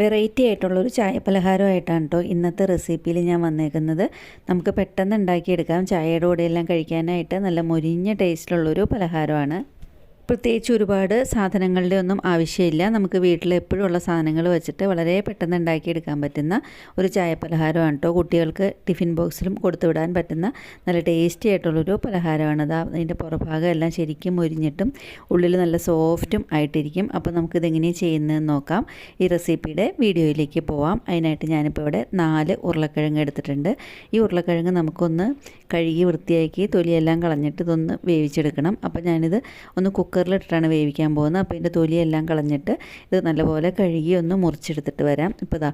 Variety ആയിട്ടുള്ളൊരു ചായ പലഹാരമായിട്ടാണ് കേട്ടോ ഇന്നത്തെ റെസിപ്പിയിൽ ഞാൻ വന്നേക്കുന്നത്. നമുക്ക് പെട്ടെന്ന് ഉണ്ടാക്കിയെടുക്കാം. ചായയുടെ കൂടെയെല്ലാം കഴിക്കാനായിട്ട് നല്ല മൊരിഞ്ഞ ടേസ്റ്റിലുള്ളൊരു പലഹാരമാണ്. പ്രത്യേകിച്ച് ഒരുപാട് സാധനങ്ങളുടെ ഒന്നും ആവശ്യമില്ല. നമുക്ക് വീട്ടിൽ എപ്പോഴും ഉള്ള സാധനങ്ങൾ വെച്ചിട്ട് വളരെ പെട്ടെന്ന് ഉണ്ടാക്കിയെടുക്കാൻ പറ്റുന്ന ഒരു ചായ പലഹാരമാണ് കേട്ടോ. കുട്ടികൾക്ക് ടിഫിൻ ബോക്സിലും കൊടുത്തു വിടാൻ പറ്റുന്ന നല്ല ടേസ്റ്റി ആയിട്ടുള്ളൊരു പലഹാരമാണ്. അതിൻ്റെ പുറഭാഗം എല്ലാം ശരിക്കും മൊരിഞ്ഞിട്ടും ഉള്ളിൽ നല്ല സോഫ്റ്റും ആയിട്ടിരിക്കും. അപ്പോൾ നമുക്കിതെങ്ങനെയാണ് ചെയ്യുന്നതെന്ന് നോക്കാം. ഈ റെസിപ്പിയുടെ വീഡിയോയിലേക്ക് പോവാം. അതിനായിട്ട് ഞാനിപ്പോൾ ഇവിടെ 4 ഉരുളക്കിഴങ്ങ് എടുത്തിട്ടുണ്ട്. ഈ ഉരുളക്കിഴങ്ങ് നമുക്കൊന്ന് കഴുകി വൃത്തിയാക്കി തൊലിയെല്ലാം കളഞ്ഞിട്ട് ഇതൊന്ന് വേവിച്ചെടുക്കണം. അപ്പോൾ ഞാനിത് ഒന്ന് കുക്കറിലിട്ടിട്ടാണ് വേവിക്കാൻ പോകുന്നത്. അപ്പോൾ ഇതിൻ്റെ തൊലിയെല്ലാം കളഞ്ഞിട്ട് ഇത് നല്ലപോലെ കഴുകി ഒന്ന് മുറിച്ചെടുത്തിട്ട് വരാം. ഇപ്പോൾ ഇതാ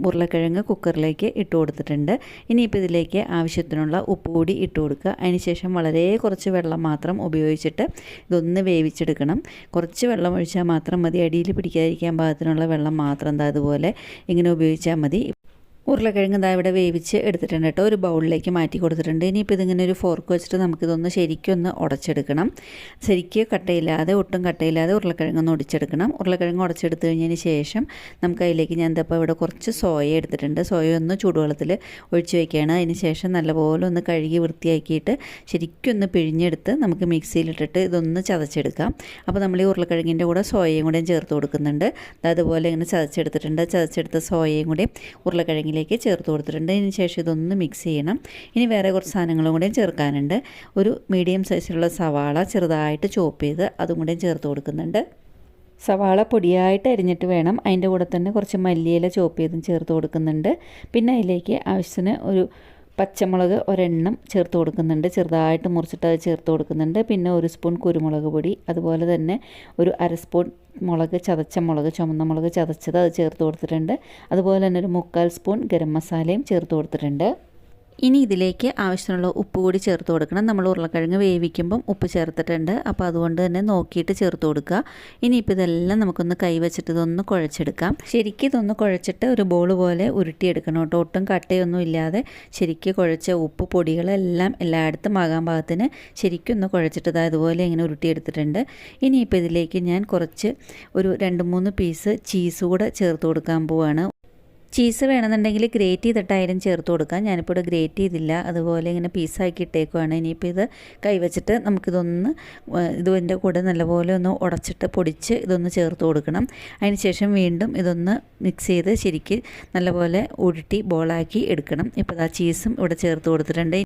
ഉരുളക്കിഴങ്ങ് കുക്കറിലേക്ക് ഇട്ട് കൊടുത്തിട്ടുണ്ട്. ഇനിയിപ്പോൾ ഇതിലേക്ക് ആവശ്യത്തിനുള്ള ഉപ്പ് കൂടി ഇട്ട് കൊടുക്കുക. അതിനുശേഷം വളരെ കുറച്ച് വെള്ളം മാത്രം ഉപയോഗിച്ചിട്ട് ഇതൊന്ന് വേവിച്ചെടുക്കണം. കുറച്ച് വെള്ളം ഒഴിച്ചാൽ മാത്രം മതി. അടിയിൽ പിടിക്കാതിരിക്കാൻ പാകത്തിനുള്ള വെള്ളം മാത്രം അതുപോലെ ഇങ്ങനെ ഉപയോഗിച്ചാൽ മതി. ഉരുളക്കിഴങ്ങ് ഇവിടെ വേവിച്ച് എടുത്തിട്ടുണ്ട് കേട്ടോ. ഒരു ബൗളിലേക്ക് മാറ്റി കൊടുത്തിട്ടുണ്ട്. ഇനിയിപ്പോൾ ഇതിങ്ങനെ ഒരു ഫോർക്ക് വെച്ചിട്ട് നമുക്കിതൊന്ന് ശരിക്കൊന്ന് ഉടച്ചെടുക്കണം. ശരിക്കും കട്ടയില്ലാതെ, ഒട്ടും കട്ടയില്ലാതെ ഉരുളക്കിഴങ്ങൊന്ന് ഒടിച്ചെടുക്കണം. ഉരുളക്കിഴങ്ങ് ഉടച്ചെടുത്ത് കഴിഞ്ഞതിന് ശേഷം നമുക്ക് അതിലേക്ക് ഞാൻ ഇപ്പോൾ ഇവിടെ കുറച്ച് സോയ എടുത്തിട്ടുണ്ട്. സോയ ഒന്ന് ചൂടുവെള്ളത്തിൽ ഒഴിച്ച് വയ്ക്കുകയാണ്. അതിന് ശേഷം നല്ലപോലെ ഒന്ന് കഴുകി വൃത്തിയാക്കിയിട്ട് ശരിക്കും ഒന്ന് പിഴിഞ്ഞെടുത്ത് നമുക്ക് മിക്സിയിലിട്ടിട്ട് ഇതൊന്ന് ചതച്ചെടുക്കാം. അപ്പോൾ നമ്മൾ ഈ ഉരുളക്കിഴങ്ങിൻ്റെ കൂടെ സോയയും കൂടെയും ചേർത്ത് കൊടുക്കുന്നുണ്ട്. അതുപോലെ ഇങ്ങനെ ചതച്ചെടുത്തിട്ടുണ്ട്. ചതച്ചെടുത്ത സോയയും കൂടി ഉരുളക്കിഴങ്ങി ചേർത്ത് കൊടുത്തിട്ടുണ്ട്. അതിന് ശേഷം ഇതൊന്ന് മിക്സ് ചെയ്യണം. ഇനി വേറെ കുറച്ച് സാധനങ്ങളും കൂടെ ചേർക്കാനുണ്ട്. ഒരു മീഡിയം സൈസിലുള്ള സവാള ചെറുതായിട്ട് ചോപ്പ് ചെയ്ത് അതും കൂടെ ചേർത്ത് കൊടുക്കുന്നുണ്ട്. സവാള പൊടിയായിട്ട് അരിഞ്ഞിട്ട് വേണം. അതിൻ്റെ കൂടെ തന്നെ കുറച്ച് മല്ലിയില ചോപ്പ് ചെയ്തും ചേർത്ത് കൊടുക്കുന്നുണ്ട്. പിന്നെ അതിലേക്ക് ആവശ്യത്തിന് ഒരു പച്ചമുളക് ഒരെണ്ണം ചേർത്ത് കൊടുക്കുന്നുണ്ട്. ചെറുതായിട്ട് മുറിച്ചിട്ട് അത് ചേർത്ത് കൊടുക്കുന്നുണ്ട്. പിന്നെ 1 സ്പൂൺ കുരുമുളക് പൊടി, അതുപോലെ തന്നെ ഒരു 1/2 സ്പൂൺ ചതച്ച മുളക്, ചുമന്ന മുളക് ചതച്ചത് അത് ചേർത്ത് കൊടുത്തിട്ടുണ്ട്. അതുപോലെ തന്നെ ഒരു 1/4 സ്പൂൺ ഗരം മസാലയും ചേർത്ത് കൊടുത്തിട്ടുണ്ട്. ഇനി ഇതിലേക്ക് ആവശ്യത്തിനുള്ള ഉപ്പ് കൂടി ചേർത്ത് കൊടുക്കണം. നമ്മൾ ഉരുളക്കിഴങ്ങ് വേവിക്കുമ്പം ഉപ്പ് ചേർത്തിട്ടുണ്ട്. അപ്പോൾ അതുകൊണ്ട് തന്നെ നോക്കിയിട്ട് ചേർത്ത് കൊടുക്കുക. ഇനിയിപ്പോൾ ഇതെല്ലാം നമുക്കൊന്ന് കൈ വെച്ചിട്ട് ഇതൊന്ന് കുഴച്ചെടുക്കാം. ശരിക്കും ഇതൊന്ന് കുഴച്ചിട്ട് ഒരു ബോൾ പോലെ ഉരുട്ടിയെടുക്കണം കേട്ടോ. ഒട്ടും കട്ടയൊന്നും ഇല്ലാതെ ശരിക്കും കുഴച്ച ഉപ്പ് പൊടികളെല്ലാം എല്ലായിടത്തും ആകാൻ പാകത്തിന് ശരിക്കും ഒന്ന് കുഴച്ചിട്ട് അതുപോലെ ഇങ്ങനെ ഉരുട്ടിയെടുത്തിട്ടുണ്ട്. ഇനിയിപ്പോൾ ഇതിലേക്ക് ഞാൻ കുറച്ച് ഒരു 2-3 പീസ് ചീസ് കൂടെ ചേർത്ത് കൊടുക്കാൻ പോവുകയാണ്. ചീസ് വേണമെന്നുണ്ടെങ്കിൽ ഗ്രേറ്റ് ചെയ്തിട്ടായാലും ചേർത്ത് കൊടുക്കാം. ഞാനിപ്പോൾ ഇവിടെ ഗ്രേറ്റ് ചെയ്തില്ല, അതുപോലെ ഇങ്ങനെ പീസാക്കി ഇട്ടേക്കുവാണ്. ഇനിയിപ്പോൾ ഇത് കൈവച്ചിട്ട് നമുക്കിതൊന്ന് ഇതിൻ്റെ കൂടെ നല്ലപോലെ ഒന്ന് ഉടച്ചിട്ട് പൊടിച്ച് ഇതൊന്ന് ചേർത്ത് കൊടുക്കണം. അതിന് ശേഷം വീണ്ടും ഇതൊന്ന് മിക്സ് ചെയ്ത് ശരിക്ക് നല്ലപോലെ ഉരുട്ടി ബോളാക്കി എടുക്കണം. ഇപ്പോൾ ആ ചീസും ഇവിടെ ചേർത്ത് കൊടുത്തിട്ടുണ്ട്.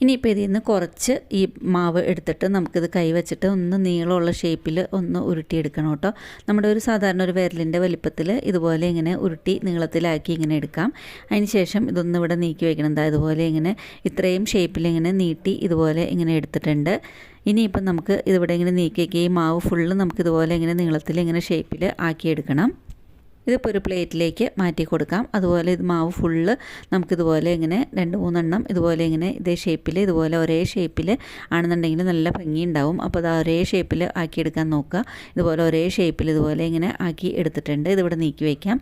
ഇനിയിപ്പോൾ ഇതിൽ നിന്ന് കുറച്ച് ഈ മാവ് എടുത്തിട്ട് നമുക്കിത് കൈ വെച്ചിട്ട് ഒന്ന് നീളമുള്ള ഷേപ്പിൽ ഒന്ന് ഉരുട്ടിയെടുക്കണം കേട്ടോ. നമ്മുടെ ഒരു സാധാരണ ഒരു വിരലിൻ്റെ വലിപ്പത്തിൽ ഇതുപോലെ ഇങ്ങനെ ഉരുട്ടി നീളത്തിലാക്കി ഇങ്ങനെ എടുക്കാം. അതിന് ശേഷം ഇതൊന്നും ഇവിടെ നീക്കി വയ്ക്കണം. എന്താ ഇതുപോലെ ഇങ്ങനെ ഇത്രയും ഷേപ്പിൽ ഇങ്ങനെ നീട്ടി ഇതുപോലെ ഇങ്ങനെ എടുത്തിട്ടുണ്ട്. ഇനിയിപ്പം നമുക്ക് ഇതിവിടെ ഇങ്ങനെ നീക്കി വയ്ക്കുക. ഈ മാവ് ഫുള്ള് നമുക്കിതുപോലെ ഇങ്ങനെ നീളത്തിൽ ഇങ്ങനെ ഷേപ്പിൽ ആക്കിയെടുക്കണം. ഇതിപ്പോൾ ഒരു പ്ലേറ്റിലേക്ക് മാറ്റി കൊടുക്കാം. അതുപോലെ ഇത് മാവ് ഫുള്ള് നമുക്കിതുപോലെ ഇങ്ങനെ 2-3 എണ്ണം ഇതുപോലെ ഇങ്ങനെ ഇതേ ഷേപ്പിൽ ഇതുപോലെ ഒരേ ഷേപ്പിൽ ആണെന്നുണ്ടെങ്കിൽ നല്ല ഭംഗി ഉണ്ടാവും. അപ്പോൾ അത് ഒരേ ഷേപ്പിൽ ആക്കിയെടുക്കാൻ നോക്കുക. ഇതുപോലെ ഒരേ ഷേപ്പിൽ ഇതുപോലെ ഇങ്ങനെ ആക്കി എടുത്തിട്ടുണ്ട്. ഇതിവിടെ നീക്കി വയ്ക്കാം.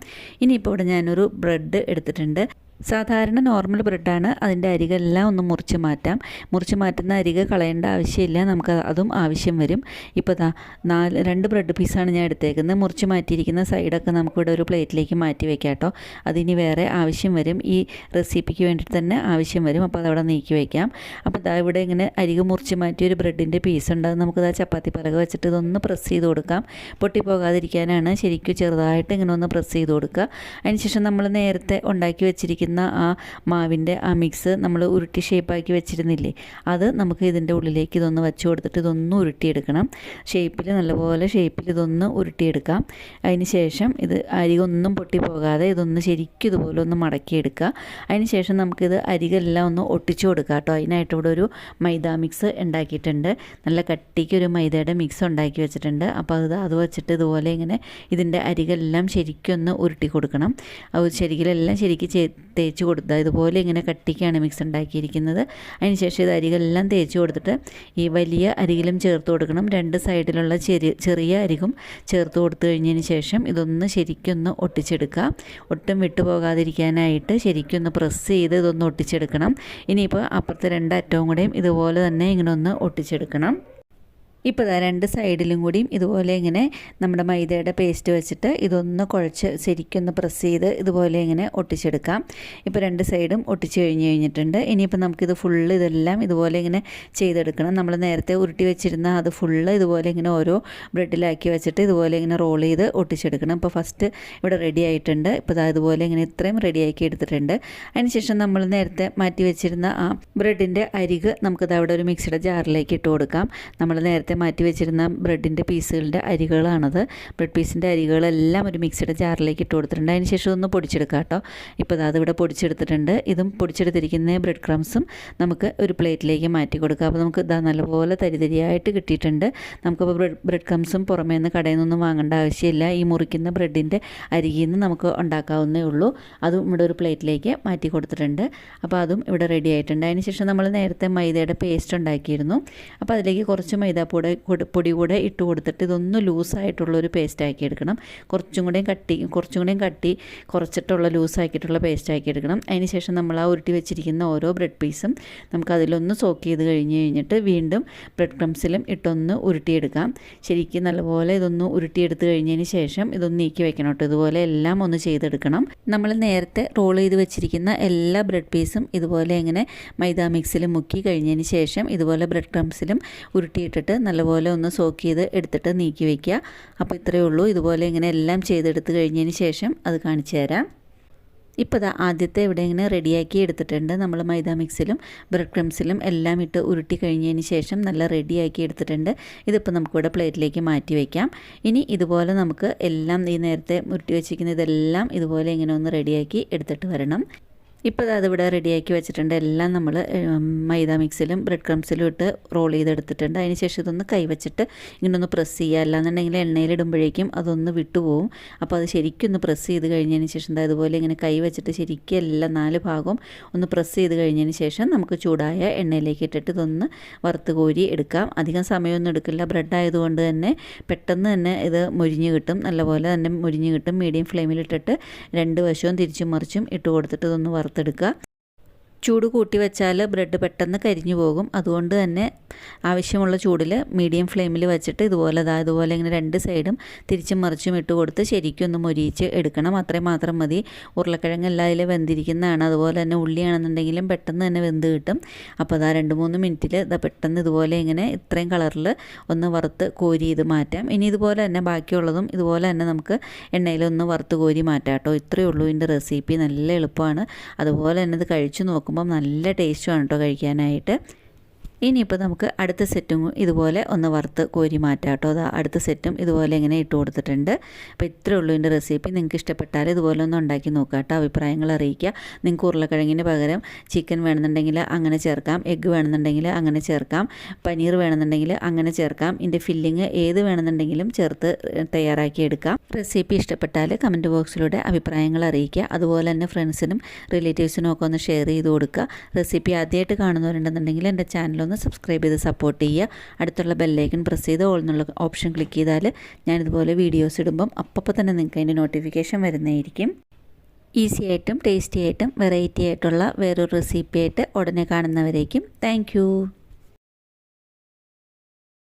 ഇനിയിപ്പോൾ ഇവിടെ ഞാനൊരു ബ്രെഡ് എടുത്തിട്ടുണ്ട്. സാധാരണ നോർമൽ ബ്രെഡാണ്. അതിൻ്റെ അരികെല്ലാം ഒന്ന് മുറിച്ച് മാറ്റാം. മുറിച്ച് മാറ്റുന്ന അരികെ കളയേണ്ട ആവശ്യമില്ല. നമുക്ക് അതും ആവശ്യം വരും. ഇപ്പോൾ 2 ബ്രെഡ് പീസാണ് ഞാൻ എടുത്തേക്കുന്നത്. മുറിച്ച് മാറ്റിയിരിക്കുന്ന സൈഡൊക്കെ നമുക്കിവിടെ ഒരു പ്ലേറ്റിലേക്ക് മാറ്റി വയ്ക്കാം കേട്ടോ. അതിനി വേറെ ആവശ്യം വരും. ഈ റെസിപ്പിക്ക് വേണ്ടിയിട്ട് തന്നെ ആവശ്യം വരും. അപ്പോൾ അതവിടെ നീക്കി വയ്ക്കാം. അപ്പോൾ ഇവിടെ ഇങ്ങനെ അരികെ മുറിച്ച് മാറ്റിയ ഒരു ബ്രെഡിൻ്റെ പീസ് ഉണ്ട്. അത് നമുക്കിത് ചപ്പാത്തി പലക വെച്ചിട്ട് ഇതൊന്ന് പ്രസ് ചെയ്ത് കൊടുക്കാം. പൊട്ടിപ്പോകാതിരിക്കാനാണ് ശരിക്കും ചെറുതായിട്ട് ഇങ്ങനെ ഒന്ന് പ്രസ് ചെയ്ത് കൊടുക്കുക. അതിനുശേഷം നമ്മൾ നേരത്തെ ഉണ്ടാക്കി വെച്ചിരിക്കുന്ന ആ മാവിൻ്റെ ആ മിക്സ് നമ്മൾ ഉരുട്ടി ഷേപ്പാക്കി വെച്ചിരുന്നില്ലേ, അത് നമുക്ക് ഇതിൻ്റെ ഉള്ളിലേക്ക് ഇതൊന്ന് വെച്ച് കൊടുത്തിട്ട് ഇതൊന്ന് ഉരുട്ടിയെടുക്കണം. ഷേപ്പിൽ നല്ലപോലെ ഷേപ്പിൽ ഇതൊന്ന് ഉരുട്ടിയെടുക്കാം. അതിന് ശേഷം ഇത് അരികൊന്നും പൊട്ടിപ്പോകാതെ ഇതൊന്ന് ശരിക്കും ഇതുപോലെ ഒന്ന് മടക്കിയെടുക്കുക. അതിന് ശേഷം നമുക്കിത് അരികെല്ലാം ഒന്ന് ഒട്ടിച്ചു കൊടുക്കാം കേട്ടോ. അതിനായിട്ട് ഇവിടെ ഒരു മൈദ മിക്സ് ഉണ്ടാക്കിയിട്ടുണ്ട്. നല്ല കട്ടിക്ക് ഒരു മൈദയുടെ മിക്സ് ഉണ്ടാക്കി വെച്ചിട്ടുണ്ട്. അപ്പോൾ അത് വെച്ചിട്ട് ഇതുപോലെ ഇങ്ങനെ ഇതിൻ്റെ അരികെല്ലാം ശരിക്കും ഒന്ന് ഉരുട്ടി കൊടുക്കണം. അത് ശരിക്കിലെല്ലാം ശരിക്കും തേച്ച് കൊടുത്താൽ ഇതുപോലെ ഇങ്ങനെ കട്ടിക്കാണ് മിക്സ് ഉണ്ടാക്കിയിരിക്കുന്നത്. അതിനുശേഷം ഇത് അരികെല്ലാം തേച്ച് കൊടുത്തിട്ട് ഈ വലിയ അരികിലും ചേർത്ത് കൊടുക്കണം. 2 സൈഡിലുള്ള ചെറിയ അരികും ചേർത്ത് കൊടുത്തു കഴിഞ്ഞതിന് ശേഷം ഇതൊന്ന് ശരിക്കൊന്ന് ഒട്ടിച്ചെടുക്കുക. ഒട്ടും വിട്ടുപോകാതിരിക്കാനായിട്ട് ശരിക്കൊന്ന് പ്രസ് ചെയ്ത് ഇതൊന്ന് ഒട്ടിച്ചെടുക്കണം. ഇനിയിപ്പോൾ അപ്പുറത്തെ 2 അറ്റവും കൂടെയും ഇതുപോലെ തന്നെ ഇങ്ങനെ ഒന്ന് ഒട്ടിച്ചെടുക്കണം. ഇപ്പോൾ ഇതാ രണ്ട് സൈഡിലും കൂടിയും ഇതുപോലെ ഇങ്ങനെ നമ്മുടെ മൈദയുടെ പേസ്റ്റ് വെച്ചിട്ട് ഇതൊന്ന് കുഴച്ച് ശരിക്കൊന്ന് പ്രസ് ചെയ്ത് ഇതുപോലെ ഇങ്ങനെ ഒട്ടിച്ചെടുക്കാം. ഇപ്പോൾ രണ്ട് സൈഡും ഒട്ടിച്ച് കഴിഞ്ഞിട്ടുണ്ട്. ഇനിയിപ്പോൾ നമുക്കിത് ഫുള്ള് ഇതെല്ലാം ഇതുപോലെ ഇങ്ങനെ ചെയ്തെടുക്കണം. നമ്മൾ നേരത്തെ ഉരുട്ടി വെച്ചിരുന്ന അത് ഫുള്ള് ഇതുപോലെ ഇങ്ങനെ ഓരോ ബ്രെഡിലാക്കി വെച്ചിട്ട് ഇതുപോലെ ഇങ്ങനെ റോൾ ചെയ്ത് ഒട്ടിച്ചെടുക്കണം. ഇപ്പോൾ ഫസ്റ്റ് ഇവിടെ റെഡി ആയിട്ടുണ്ട്. ഇപ്പോൾ ഇതാ ഇതുപോലെ ഇങ്ങനെ ഇത്രയും റെഡിയാക്കി എടുത്തിട്ടുണ്ട്. അതിനുശേഷം നമ്മൾ നേരത്തെ മാറ്റി വെച്ചിരുന്ന ആ ബ്രെഡിൻ്റെ അരിക് നമുക്കിത് അവിടെ ഒരു മിക്സിയുടെ ജാറിലേക്ക് ഇട്ട് കൊടുക്കാം. നമ്മൾ നേരത്തെ മാറ്റി വെച്ചിരുന്ന ബ്രെഡിൻ്റെ പീസുകളുടെ അരികളാണത്. ബ്രെഡ് പീസിൻ്റെ അരികളെല്ലാം ഒരു മിക്സിയുടെ ജാറിലേക്ക് ഇട്ട് കൊടുത്തിട്ടുണ്ട്. അതിന് ശേഷം ഒന്ന് പൊടിച്ചെടുക്കാം കേട്ടോ. ഇപ്പോൾ അതിവിടെ പൊടിച്ചെടുത്തിട്ടുണ്ട്. ഇതും പൊടിച്ചെടുത്തിരിക്കുന്ന ബ്രെഡ് ക്രംസും നമുക്ക് ഒരു പ്ലേറ്റിലേക്ക് മാറ്റി കൊടുക്കാം. അപ്പോൾ നമുക്ക് ഇതാ നല്ലപോലെ തരിതരിയായിട്ട് കിട്ടിയിട്ടുണ്ട്. നമുക്കിപ്പോൾ ബ്രെഡ് ക്രംസും പുറമേ നിന്ന് കടയിൽ നിന്നൊന്നും വാങ്ങേണ്ട ആവശ്യമില്ല. ഈ മുറിക്കുന്ന ബ്രെഡിൻ്റെ അരികിൽ നിന്ന് നമുക്ക് ഉണ്ടാക്കാവുന്നേ ഉള്ളൂ. അതും ഇവിടെ ഒരു പ്ലേറ്റിലേക്ക് മാറ്റി കൊടുത്തിട്ടുണ്ട്. അപ്പോൾ അതും ഇവിടെ റെഡി ആയിട്ടുണ്ട്. അതിന് ശേഷം നമ്മൾ നേരത്തെ മൈദയുടെ പേസ്റ്റ് ഉണ്ടാക്കിയിരുന്നു. അപ്പോൾ അതിലേക്ക് കുറച്ച് മൈദാപ്പൊടി കൂടെ ഇട്ട് കൊടുത്തിട്ട് ഇതൊന്ന് ലൂസായിട്ടുള്ളൊരു പേസ്റ്റ് ആക്കി എടുക്കണം. കുറച്ചും കൂടെയും കട്ടി കുറച്ചിട്ടുള്ള ലൂസാക്കിയിട്ടുള്ള പേസ്റ്റ് ആക്കി എടുക്കണം. അതിന് ശേഷം നമ്മൾ ആ ഉരുട്ടി വെച്ചിരിക്കുന്ന ഓരോ ബ്രെഡ് പീസും നമുക്ക് അതിലൊന്ന് സോക്ക് ചെയ്ത് കഴിഞ്ഞിട്ട് വീണ്ടും ബ്രെഡ് ക്രംസിലും ഇട്ടൊന്ന് ഉരുട്ടിയെടുക്കാം. ശരിക്കും നല്ലപോലെ ഇതൊന്ന് ഉരുട്ടിയെടുത്ത് കഴിഞ്ഞതിന് ശേഷം ഇതൊന്ന് നീക്കി വെക്കണം കേട്ടോ. ഇതുപോലെ എല്ലാം ഒന്ന് ചെയ്തെടുക്കണം. നമ്മൾ നേരത്തെ റോൾ ചെയ്ത് വെച്ചിരിക്കുന്ന എല്ലാ ബ്രെഡ് പീസും ഇതുപോലെ ഇങ്ങനെ മൈദാ മിക്സിൽ മുക്കി കഴിഞ്ഞതിന് ശേഷം ഇതുപോലെ ബ്രെഡ് ക്രംസിലും ഉരുട്ടിയിട്ടിട്ട് നല്ലപോലെ ഒന്ന് സോക്ക് ചെയ്ത് എടുത്തിട്ട് നീക്കി വയ്ക്കുക. അപ്പോൾ ഇത്രയേ ഉള്ളൂ. ഇതുപോലെ ഇങ്ങനെ എല്ലാം ചെയ്തെടുത്ത് കഴിഞ്ഞതിന് ശേഷം അത് കാണിച്ചു തരാം. ഇപ്പോൾ ആദ്യത്തെ ഇവിടെ ഇങ്ങനെ റെഡിയാക്കി എടുത്തിട്ടുണ്ട്. നമ്മൾ മൈദാ മിക്സിലും ബ്രെഡ് ക്രംസിലും എല്ലാം ഇട്ട് ഉരുട്ടി കഴിഞ്ഞതിന് ശേഷം നല്ല റെഡിയാക്കി എടുത്തിട്ടുണ്ട്. ഇതിപ്പോൾ നമുക്കിവിടെ പ്ലേറ്റിലേക്ക് മാറ്റി വയ്ക്കാം. ഇനി ഇതുപോലെ നമുക്ക് എല്ലാം ഈ നേരത്തെ ഉരുട്ടി വെച്ചിരിക്കുന്ന ഇതെല്ലാം ഇതുപോലെ ഇങ്ങനെ ഒന്ന് റെഡിയാക്കി എടുത്തിട്ട് വരണം. ഇപ്പോൾ അതിവിടെ റെഡിയാക്കി വെച്ചിട്ടുണ്ട്. എല്ലാം നമ്മൾ മൈദാ മിക്സിലും ബ്രെഡ് ക്രംസിലും ഇട്ട് റോൾ ചെയ്തെടുത്തിട്ടുണ്ട്. അതിന് ശേഷം ഇതൊന്ന് കൈവച്ചിട്ട് ഇങ്ങനെ ഒന്ന് പ്രസ് ചെയ്യുക. അല്ലാന്നുണ്ടെങ്കിൽ എണ്ണയിലിടുമ്പോഴേക്കും അതൊന്ന് വിട്ടുപോകും. അപ്പോൾ അത് ശരിക്കും ഒന്ന് പ്രസ് ചെയ്ത് കഴിഞ്ഞതിന് ശേഷം അതുപോലെ ഇങ്ങനെ കൈ വെച്ചിട്ട് ശരിക്കും എല്ലാം 4 ഭാഗവും ഒന്ന് പ്രസ് ചെയ്ത് കഴിഞ്ഞതിന് ശേഷം നമുക്ക് ചൂടായ എണ്ണയിലേക്ക് ഇട്ടിട്ട് ഇതൊന്ന് വറുത്ത് കോരി എടുക്കാം. അധികം സമയമൊന്നും എടുക്കില്ല. ബ്രെഡ് ആയതുകൊണ്ട് തന്നെ പെട്ടെന്ന് തന്നെ ഇത് മുരിഞ്ഞ് കിട്ടും. നല്ലപോലെ തന്നെ മുരിഞ്ഞ് കിട്ടും. മീഡിയം ഫ്ലെയിമിലിട്ടിട്ട് രണ്ട് വശവും തിരിച്ചും മറിച്ചും ഇട്ട് കൊടുത്തിട്ട് ഇതൊന്ന് വറുത്തെടുക്കുക. ചൂട് കൂട്ടി വെച്ചാൽ ബ്രെഡ് പെട്ടെന്ന് കരിഞ്ഞു പോകും. അതുകൊണ്ട് തന്നെ ആവശ്യമുള്ള ചൂടിൽ മീഡിയം ഫ്ലെയിമിൽ വെച്ചിട്ട് ഇതുപോലെ ഇങ്ങനെ രണ്ട് സൈഡും തിരിച്ചും മറിച്ചും ഇട്ട് കൊടുത്ത് ശരിക്കും ഒന്ന് മൊരിയിച്ച് എടുക്കണം. അത്രയും മാത്രം മതി. ഉരുളക്കിഴങ്ങ് എല്ലാം അതിൽ വെന്തിരിക്കുന്നതാണ്. അതുപോലെ തന്നെ ഉള്ളിയാണെന്നുണ്ടെങ്കിലും പെട്ടെന്ന് തന്നെ വെന്ത് കിട്ടും. അപ്പോൾ 2-3 മിനിറ്റിൽ പെട്ടെന്ന് ഇതുപോലെ ഇങ്ങനെ ഇത്രയും കളറിൽ ഒന്ന് വറുത്ത് കോരി ഇത് മാറ്റാം. ഇനി ഇതുപോലെ തന്നെ ബാക്കിയുള്ളതും ഇതുപോലെ തന്നെ നമുക്ക് എണ്ണയിലൊന്ന് വറുത്ത് കോരി മാറ്റാം കേട്ടോ. ഇത്രയേ ഉള്ളൂ ഇതിൻ്റെ റെസിപ്പി. നല്ല എളുപ്പമാണ്. അതുപോലെ തന്നെ ഇത് കഴിച്ചു നോക്കുമ്പോൾ നല്ല ടേസ്റ്റുമാണ് കേട്ടോ കഴിക്കാനായിട്ട്. ഇനിയിപ്പോൾ നമുക്ക് അടുത്ത സെറ്റും ഇതുപോലെ ഒന്ന് വറുത്ത് കോരി മാറ്റാം കേട്ടോ. അടുത്ത സെറ്റും ഇതുപോലെ ഇങ്ങനെ ഇട്ട് കൊടുത്തിട്ടുണ്ട്. അപ്പോൾ ഇത്രയേ ഉള്ളൂ ഇതിൻ്റെ റെസിപ്പി. നിങ്ങൾക്ക് ഇഷ്ടപ്പെട്ടാൽ ഇതുപോലെ ഒന്ന് ഉണ്ടാക്കി നോക്കാം കേട്ടോ. അഭിപ്രായങ്ങൾ അറിയിക്കുക. നിങ്ങൾക്ക് ഉരുളക്കിഴങ്ങിന് പകരം ചിക്കൻ വേണമെന്നുണ്ടെങ്കിൽ അങ്ങനെ ചേർക്കാം. എഗ്ഗ് വേണമെന്നുണ്ടെങ്കിൽ അങ്ങനെ ചേർക്കാം. പനീർ വേണമെന്നുണ്ടെങ്കിൽ അങ്ങനെ ചേർക്കാം. ഇതിൻ്റെ ഫില്ലിങ് ഏത് വേണമെന്നുണ്ടെങ്കിലും ചേർത്ത് തയ്യാറാക്കി എടുക്കാം. റെസിപ്പി ഇഷ്ടപ്പെട്ടാൽ കമൻറ്റ് ബോക്സിലൂടെ അഭിപ്രായങ്ങൾ അറിയിക്കുക. അതുപോലെ തന്നെ ഫ്രണ്ട്സിനും റിലേറ്റീവ്സിനും ഒക്കെ ഒന്ന് ഷെയർ ചെയ്ത് കൊടുക്കുക. റെസിപ്പി ആദ്യമായിട്ട് കാണുന്നവരുണ്ടെന്നുണ്ടെങ്കിൽ എൻ്റെ ചാനലൊന്ന് സബ്സ്ക്രൈബ് ചെയ്ത് സപ്പോർട്ട് ചെയ്യുക. അടുത്തുള്ള ബെല്ലൈക്കൺ പ്രസ് ചെയ്ത് ഓൾ എന്നുള്ള ഓപ്ഷൻ ക്ലിക്ക് ചെയ്താൽ ഞാനിതുപോലെ വീഡിയോസ് ഇടുമ്പം അപ്പോൾ തന്നെ നിങ്ങൾക്ക് അതിൻ്റെ നോട്ടിഫിക്കേഷൻ വരുന്നതായിരിക്കും. ഈസി ആയിട്ടും ടേസ്റ്റി ആയിട്ടും വെറൈറ്റി ആയിട്ടുള്ള വേറൊരു റെസിപ്പി ആയിട്ട് ഉടനെ കാണുന്നവരേക്കും താങ്ക്